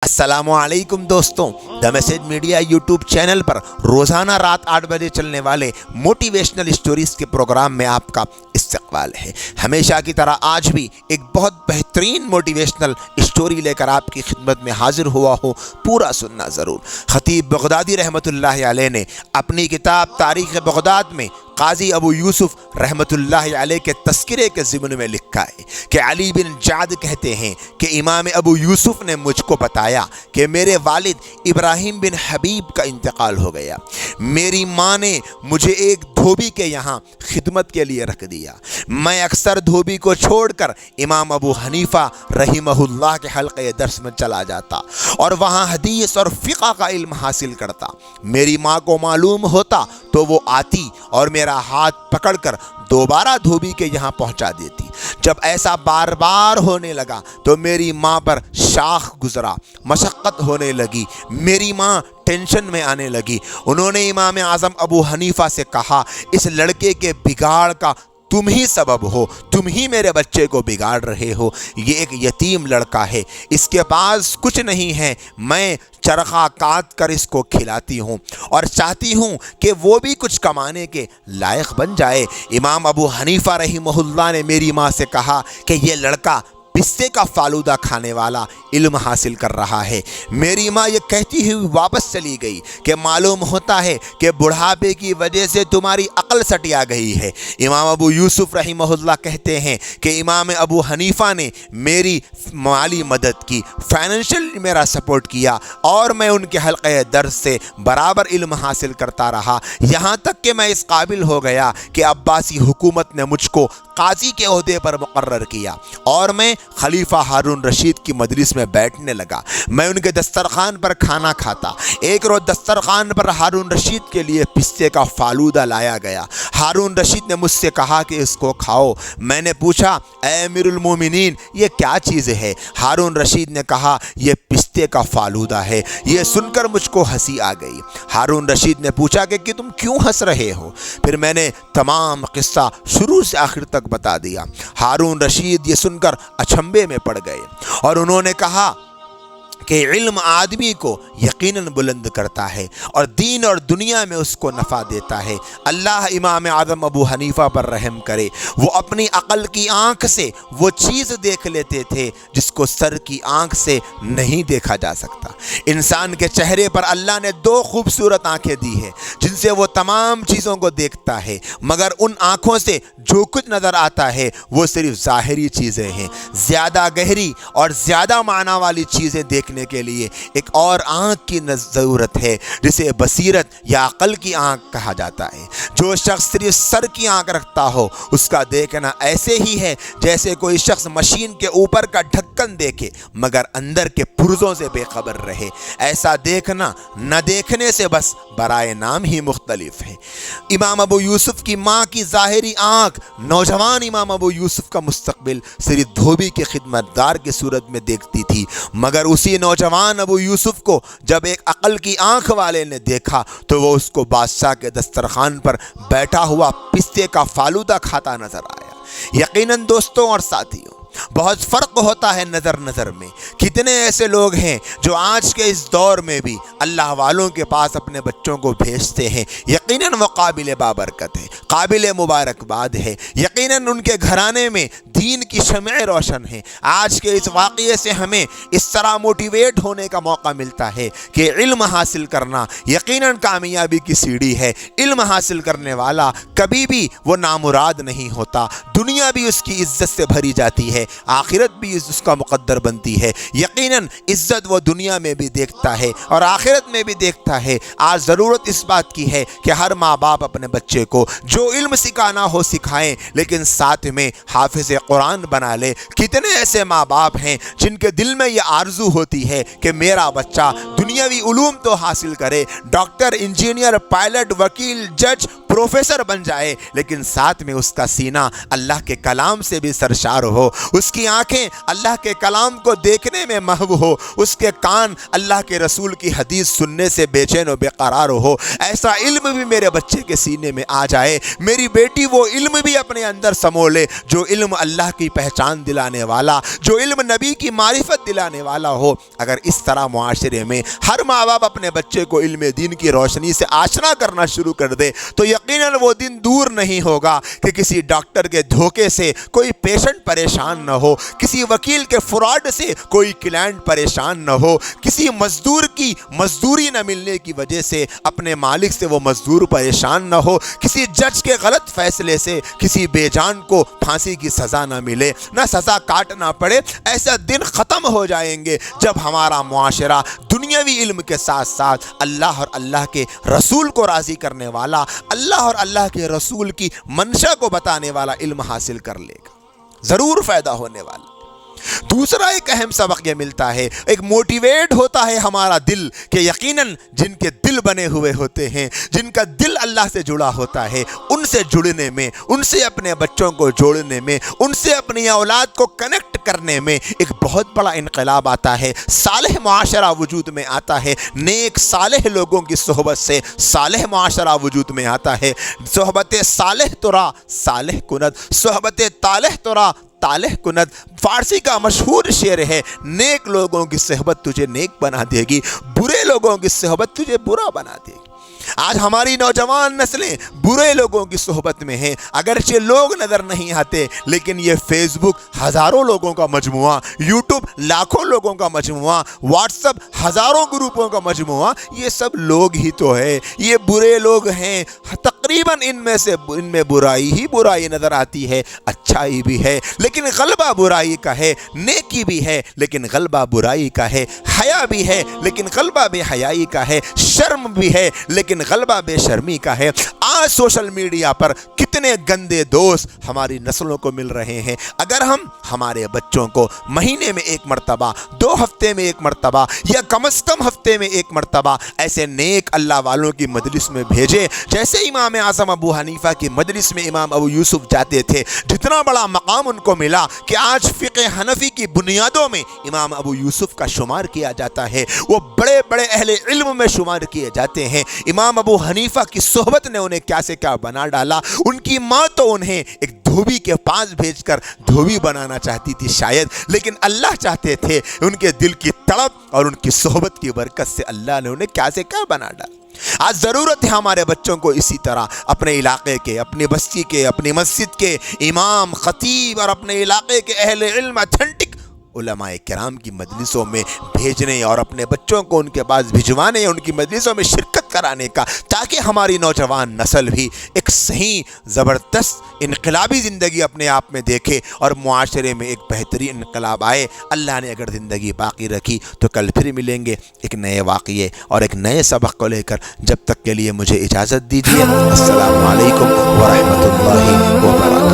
अस्सलाम वालेकुम दोस्तों, the message media YouTube channel पर रोज़ाना रात 8 बजे चलने वाले मोटिवेशनल स्टोरीज़ के प्रोग्राम में आपका इस्तकबाल है। हमेशा की तरह आज भी एक बहुत बेहतरीन मोटिवेशनल स्टोरी लेकर आपकी खिदमत में हाजिर हुआ हूँ, पूरा सुनना ज़रूर। खतीब बगदादी रहमतुल्लाह अलैह ने अपनी किताब तारीख़ बगदाद में काजी अबू यूसुफ रहमतुल्लाह अलैह के तस्किरे के ज़िम्न में लिखा है कि अली बिन जाद कहते हैं कि इमाम अबू यूसुफ ने मुझको बताया कि मेरे वालिद इब्राहिम बिन हबीब का इंतकाल हो गया। मेरी माँ ने मुझे एक धोबी के यहाँ खिदमत के लिए रख दिया। मैं अक्सर धोबी को छोड़कर इमाम अबू हनीफा रहीमहुल्लाह के हल्क़े दर्स में चला जाता और वहाँ हदीस और फ़िक़्ह का इल्म हासिल करता। मेरी माँ को मालूम होता तो वो आती और मेरा हाथ पकड़कर दोबारा धोबी के यहाँ पहुँचा देती। जब ऐसा बार बार होने लगा तो मेरी माँ पर शाख गुजरा, मशक्क़त होने लगी, मेरी माँ टेंशन में आने लगी। उन्होंने इमाम आज़म अबू हनीफा से कहा, इस लड़के के बिगाड़ का तुम ही सबब हो, तुम ही मेरे बच्चे को बिगाड़ रहे हो। ये एक यतीम लड़का है, इसके पास कुछ नहीं है, मैं चरखा काट कर इसको खिलाती हूँ और चाहती हूँ कि वो भी कुछ कमाने के लायक बन जाए। इमाम अबू हनीफा रहीमहुल्लाह ने मेरी माँ से कहा कि ये लड़का पिस्ते का फालूदा खाने वाला इल्म हासिल कर रहा है। मेरी माँ ये कहती हुई वापस चली गई कि मालूम होता है कि बुढ़ापे की वजह से तुम्हारी अक्ल सटिया गई है। इमाम अबू यूसुफ रहीमहुल्लाह कहते हैं कि इमाम अबू हनीफा ने मेरी माली मदद की, फाइनेंशियल मेरा सपोर्ट किया और मैं उनके हल्क़े दर्स से बराबर इल्म हासिल करता रहा, यहाँ तक कि मैं इस काबिल हो गया कि अब्बासी हुकूमत ने मुझको काजी के ओहदे पर मुकर्रर किया और मैं खलीफा हारून रशीद की मजलिस में बैठने लगा। मैं उनके दस्तरखान पर खाना खाता। एक रोज़ दस्तरखान पर हारून रशीद के लिए पिस्ते का फालूदा लाया गया। हारून रशीद ने मुझसे कहा कि इसको खाओ। मैंने पूछा, ऐ अमीरुल मोमिनीन, ये क्या चीज़ है? हारून रशीद ने कहा, यह पिस्ते का फालूदा है। ये सुनकर मुझको हंसी आ गई। हारून रशीद ने पूछा कि तुम क्यों हंस रहे हो? फिर मैंने तमाम किस्सा शुरू से आखिर तक बता दिया। हारून रशीद ये सुनकर अचंभे में पड़ गए और उन्होंने कहा कि इल्म आदमी को यकीनन बुलंद करता है और दीन और दुनिया में उसको नफ़ा देता है। अल्लाह इमाम आज़म अबू हनीफा पर रहम करे। वो अपनी अक़ल की आँख से वो चीज़ देख लेते थे जिसको सर की आँख से नहीं देखा जा सकता। इंसान के चेहरे पर अल्लाह ने दो खूबसूरत आँखें दी है जिनसे वो तमाम चीज़ों को देखता है, मगर उन आँखों से जो कुछ नज़र आता है वो सिर्फ ज़ाहिरी चीज़ें हैं। ज़्यादा गहरी और ज़्यादा माना वाली चीज़ें देखने के लिए एक और आँख की ज़रूरत है, जिसे बसीरत या अक़ल की आँख कहा जाता है। जो शख्स सिर्फ सर की आँख रखता हो उसका देखना ऐसे ही है जैसे कोई शख्स मशीन के ऊपर का ढक्कन देखे मगर अंदर के पुर्ज़ों से बेखबर रहे। ऐसा देखना न देखने से बस बराए नाम ही मुख्तलिफ है। इमाम अबू यूसुफ की माँ की ज़ाहिरी आँख नौजवान इमाम अबू यूसुफ का मुस्तकबिल सिर्फ धोबी के खिदमतदार की सूरत में देखती थी, मगर उसी नौजवान अबू यूसुफ को जब एक अक़ल की आँख वाले ने देखा तो वो उसको बादशाह के दस्तरखान पर बैठा हुआ पिस्ते का फालूदा खाता नजर आया। यकीनन दोस्तों और साथियों, बहुत फ़र्क होता है नज़र में। कितने ऐसे लोग हैं जो आज के इस दौर में भी अल्लाह वालों के पास अपने बच्चों को भेजते हैं। यकीनन वो काबिल बाबरकत है, काबिल मुबारकबाद है। यकीनन उनके घराने में दीन की शमएं रोशन है। आज के इस वाक़ये से हमें इस तरह मोटिवेट होने का मौका मिलता है कि इल्म हासिल करना यकीनन कामयाबी की सीढ़ी है। इल्म हासिल करने वाला कभी भी वो नामुराद नहीं होता। दुनिया भी उसकी इज़्ज़त से भरी जाती है, आखिरत भी उसका मुक़द्दर बनती है। यकीनन इज़्ज़त वो दुनिया में भी देखता है और आखिरत में भी देखता है। आज ज़रूरत इस बात की है कि हर माँ बाप अपने बच्चे को जो इल्म सिखाना हो सिखाएं, लेकिन साथ में हाफिज़ कुरान बना ले। कितने ऐसे माँ बाप हैं जिनके दिल में ये आरज़ू होती है कि मेरा बच्चा दुनियावी उलूम तो हासिल करे, डॉक्टर, इंजीनियर, पायलट, वकील, जज, प्रोफेसर बन जाए, लेकिन साथ में उसका सीना अल्लाह के कलाम से भी सरशार हो, उसकी आंखें अल्लाह के कलाम को देखने में महव हो, उसके कान अल्लाह के रसूल की हदीस सुनने से बेचैन और बेकरार हो। ऐसा इल्म भी मेरे बच्चे के सीने में आ जाए, मेरी बेटी वो इल्म भी अपने अंदर समो ले जो इल्म अल्लाह की पहचान दिलाने वाला, जो इल्म नबी की मारिफत दिलाने वाला हो। अगर इस तरह मुआशरे में हर माँ बाप अपने बच्चे को इल्म दीन की रोशनी से आशना करना शुरू कर दे तो यकीनन वो दिन दूर नहीं होगा कि किसी डॉक्टर के धोखे से कोई पेशेंट परेशान न हो, किसी वकील के फ्रॉड से कोई क्लाइंट परेशान न हो, किसी मजदूर की मजदूरी न मिलने की वजह से अपने मालिक से वो मजदूर परेशान न हो, किसी जज के गलत फैसले से किसी बेजान को फांसी की सज़ा न मिले, न सज़ा काटना पड़े। ऐसा दिन ख़त्म हो जाएंगे जब हमारा मुआशरा दुनियावी इल्म के साथ साथ अल्लाह और अल्लाह के रसूल को राज़ी करने वाला, अल्लाह और अल्लाह के रसूल की मंशा को बताने वाला इल्म हासिल कर लेगा, ज़रूर फ़ायदा होने वाला। दूसरा एक अहम सबक ये मिलता है, एक मोटिवेट होता है हमारा दिल कि यकीनन जिनके दिल बने हुए होते हैं, जिनका दिल अल्लाह से जुड़ा होता है, उनसे जुड़ने में, उनसे अपने बच्चों को जोड़ने में, उनसे अपनी औलाद को कनेक्ट करने में एक बहुत बड़ा इनकलाब आता है। सालेह मुआशरा वजूद में आता है, नेक सालेह लोगों की सोहबत से सालेह मुआशरा वजूद में आता है। सोहबत सालेह तुरा सालेह कुनत, सोहबत तालेह तुरा तालेह कुनत फारसी का मशहूर शेर है। नेक लोगों की सोहबत तुझे नेक बना देगी, बुरे लोगों की सोहबत तुझे बुरा बना देगी। आज हमारी नौजवान नस्लें बुरे लोगों की सोहबत में हैं। अगरचे लोग नज़र नहीं आते, लेकिन ये फेसबुक हज़ारों लोगों का मजमुआ, यूट्यूब लाखों लोगों का मजमुआ, व्हाट्सअप हज़ारों ग्रुपों का मजमुआ, ये सब लोग ही तो है, ये बुरे लोग हैं। तकरीबन इनमें बुराई ही बुराई नज़र आती है, अच्छाई भी है लेकिन गलबा बुराई का है, नेकी भी है लेकिन गलबा बुराई का है, हया भी है लेकिन गलबा बेहयाई का है, शर्म भी है लेकिन गलबा बेशर्मी का है। आज सोशल मीडिया पर कितने गंदे दोस्त हमारी नस्लों को मिल रहे हैं। अगर हम हमारे बच्चों को महीने में एक मरतबा, 2 हफ्ते में एक मरतबा या कम से कम हफ्ते में एक मरतबा ऐसे नेक अल्लाह वालों की मजलिस में भेजें, जैसे इमाम आज़म अबू हनीफा की मजलिस में इमाम अबू यूसुफ जाते थे, जितना बड़ा मकाम उनको मिला कि आज फ़िक़्ह हनफ़ी की बुनियादों में इमाम अबू यूसुफ का शुमार किया जाता है, वो बड़े बड़े अहले इल्म में शुमार किए जाते हैं। इमाम अबू हनीफा की सोहबत ने उन्हें क्या से क्या बना डाला। उनकी माँ तो उन्हें एक धोबी के पास भेजकर धोबी बनाना चाहती थी शायद, लेकिन अल्लाह चाहते थे उनके दिल की तड़प और उनकी सोहबत की बरकत से अल्लाह ने उन्हें क्या से क्या बना डाला। आज ज़रूरत है हमारे बच्चों को इसी तरह अपने इलाके के, अपनी बस्ती के, अपनी मस्जिद के इमाम, खतीब और अपने इलाके के अहले इल्म ऑथेंटिक उलमाए किराम की मजलिसों में भेजने और अपने बच्चों को उनके पास भिजवाने, उनकी मजलिसों में शिरकत कराने का, ताकि हमारी नौजवान नस्ल भी एक सही ज़बरदस्त इनकलाबी ज़िंदगी अपने आप में देखे और मुआशरे में एक बेहतरीन इनकलाब आए। अल्लाह ने अगर ज़िंदगी बाकी रखी तो कल फिर मिलेंगे एक नए वाक़ये और एक नए सबक को लेकर। जब तक के लिए मुझे इजाज़त दीजिए। अस्सलामु अलैकुम व रहमतुल्लाहि व बरकातहू।